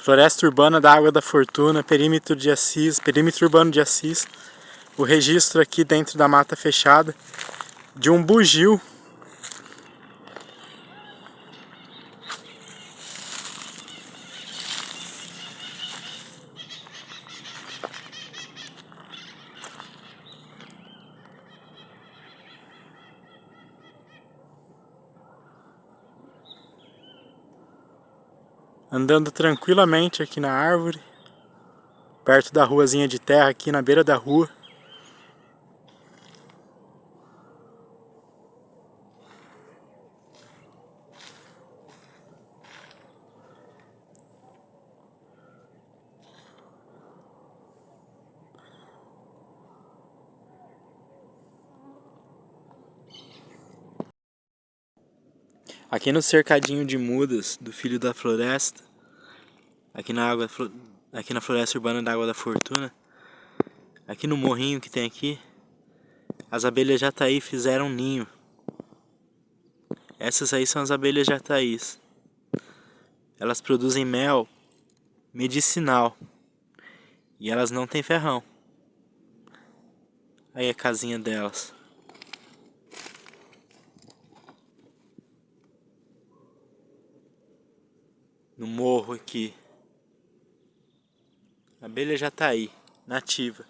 Floresta Urbana da Água da Fortuna, perímetro de Assis, perímetro urbano de Assis. O registro aqui dentro da mata fechada de um bugio. Andando tranquilamente aqui na árvore, perto da ruazinha de terra, aqui na beira da rua. Aqui no cercadinho de mudas do Filho da Floresta, aqui na Floresta Urbana da Água da Fortuna, aqui no morrinho que tem aqui, as abelhas jataí fizeram um ninho. Essas aí são as abelhas jataís. Elas produzem mel medicinal e elas não têm ferrão. Aí a casinha delas. No morro aqui. A abelha jataí, nativa.